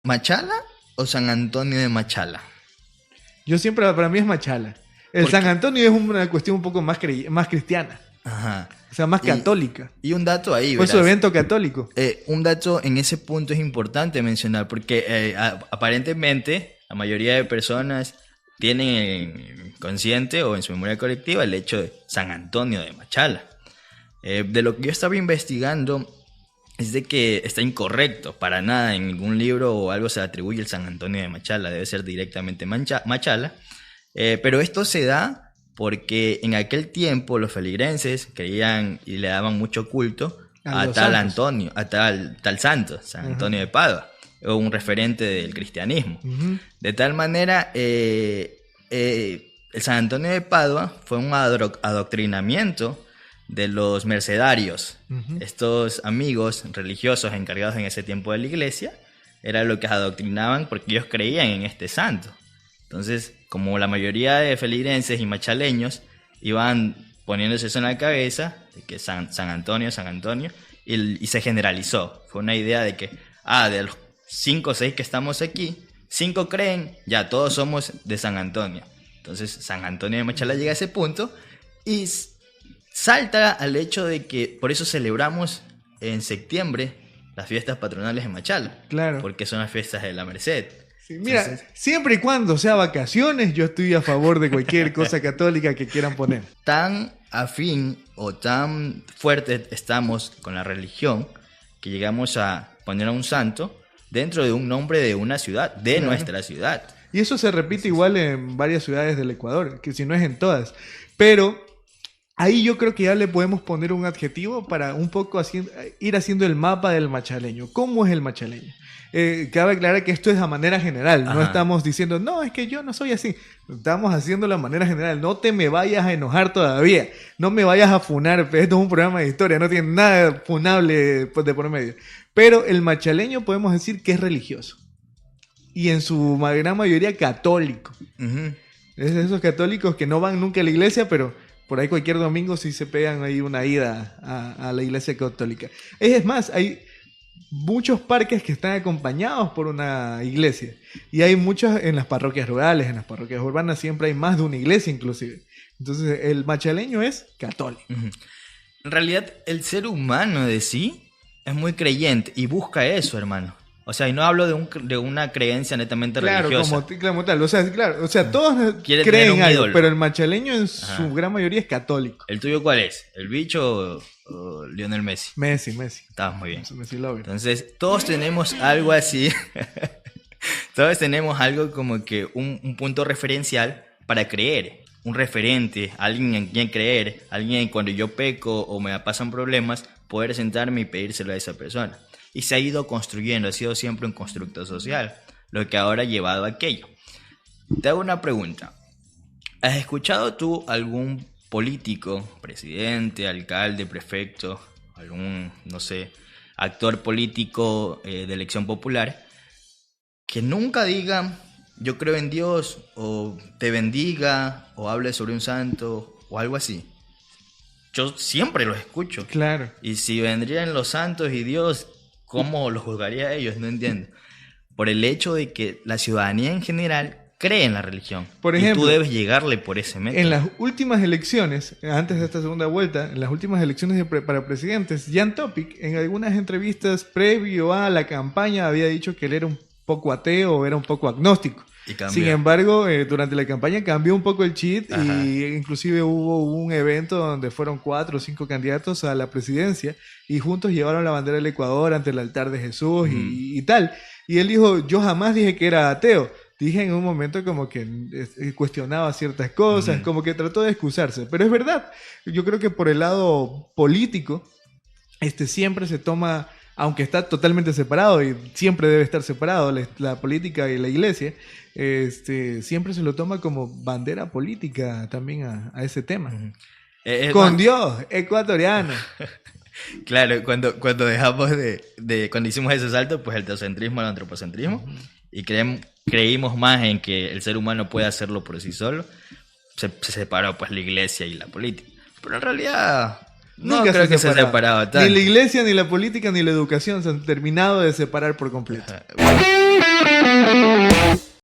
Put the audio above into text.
¿Machala o San Antonio de Machala? Yo siempre, para mí es Machala. El ¿Por San qué? Antonio es una cuestión un poco más cristiana, Ajá. o sea, más Y, católica. y un dato ahí, Fue su verás. evento católico. Un dato en ese punto es importante mencionar porque aparentemente la mayoría de personas tienen consciente o en su memoria colectiva el hecho de San Antonio de Machala. De lo que yo estaba investigando es de que está incorrecto, para nada en ningún libro o algo se atribuye el San Antonio de Machala, debe ser directamente Machala. Pero esto se da porque en aquel tiempo los feligreses creían y le daban mucho culto A a los tal santos. Antonio, a tal santo, San Ajá. Antonio de Padua, o un referente del cristianismo. Ujú. De tal manera, el San Antonio de Padua fue un adoctrinamiento de los mercedarios. Ujú. Estos amigos religiosos encargados en ese tiempo de la iglesia, era lo que adoctrinaban porque ellos creían en este santo. Entonces, como la mayoría de feligrenses y machaleños iban poniéndose eso en la cabeza, de que San Antonio, y se generalizó. Fue una idea de que, de los 5 o 6 que estamos aquí, 5 creen, ya todos somos de San Antonio. Entonces, San Antonio de Machala llega a ese punto y salta al hecho de que por eso celebramos en septiembre las fiestas patronales de Machala. Claro. Porque son las fiestas de la Merced. Sí, mira, Entonces, siempre y cuando sea vacaciones, yo estoy a favor de cualquier cosa católica que quieran poner. tan afín o tan fuerte estamos con la religión que llegamos a poner a un santo dentro de un nombre de una ciudad, de Claro. nuestra ciudad. Y eso se repite igual en varias ciudades del Ecuador, que si no es en todas. Pero ahí yo creo que ya le podemos poner un adjetivo para un poco ir haciendo el mapa del machaleño. ¿Cómo es el machaleño? Cabe aclarar que esto es a manera general. No Ajá. estamos diciendo, no, es que yo no soy así. Estamos haciendo la manera general. No te me vayas a enojar todavía. No me vayas a funar. Esto es un programa de historia. No tiene nada funable pues, de por medio. Pero el machaleño podemos decir que es religioso. Y en su gran mayoría católico. Ujú. Es de esos católicos que no van nunca a la iglesia, pero por ahí cualquier domingo sí se pegan ahí una ida a la iglesia católica. Es más, hay muchos parques que están acompañados por una iglesia. Y hay muchos en las parroquias rurales, en las parroquias urbanas siempre hay más de una iglesia inclusive. Entonces el machaleño es católico. Ujú. En realidad, el ser humano de sí es muy creyente y busca eso, hermano. O sea, y no hablo de una creencia netamente Claro, religiosa. como tal. O sea, claro, o sea, todos Quiere tener creen un algo, ídolo. pero el machaleño en Ajá. su gran mayoría es católico. ¿El tuyo cuál es? ¿El bicho o Lionel Messi? Messi. Estabas muy bien. Messi lover. Entonces, todos tenemos algo así. Todos tenemos algo como que un punto referencial para creer. Un referente, alguien en quien creer, alguien cuando yo peco o me pasan problemas, poder sentarme y pedírselo a esa persona. Y se ha ido construyendo, ha sido siempre un constructo social, lo que ahora ha llevado a aquello. Te hago una pregunta. ¿Has escuchado tú algún político, presidente, alcalde, prefecto, algún, no sé, actor político de elección popular que nunca diga yo creo en Dios o te bendiga o hable sobre un santo o algo así? Yo siempre los escucho. Claro. Y si vendrían los santos y Dios, ¿cómo los juzgaría a ellos? No entiendo. Por el hecho de que la ciudadanía en general cree en la religión. Por y ejemplo, tú debes llegarle por ese método. En las últimas elecciones, antes de esta segunda vuelta, en las últimas elecciones para presidentes, Jan Topic, en algunas entrevistas previo a la campaña, había dicho que él era un poco ateo o era un poco agnóstico. Y cambió. Sin embargo, durante la campaña cambió un poco el cheat Ajá. y inclusive hubo un evento donde fueron 4 o 5 candidatos a la presidencia y juntos llevaron la bandera del Ecuador ante el altar de Jesús y tal. Y él dijo, yo jamás dije que era ateo. Dije en un momento como que cuestionaba ciertas cosas, como que trató de excusarse. Pero es verdad, yo creo que por el lado político, siempre se toma, aunque está totalmente separado y siempre debe estar separado la política y la iglesia, siempre se lo toma como bandera política también a ese tema. Con Dios, ecuatoriano. Claro, cuando dejamos cuando hicimos ese salto, pues el teocentrismo al antropocentrismo, y creímos más en que el ser humano puede hacerlo por sí solo, se separó pues la iglesia y la política. Pero en realidad No Nunca creo que se ha separado tanto. Ni la iglesia, ni la política, ni la educación se han terminado de separar por completo. Ajá.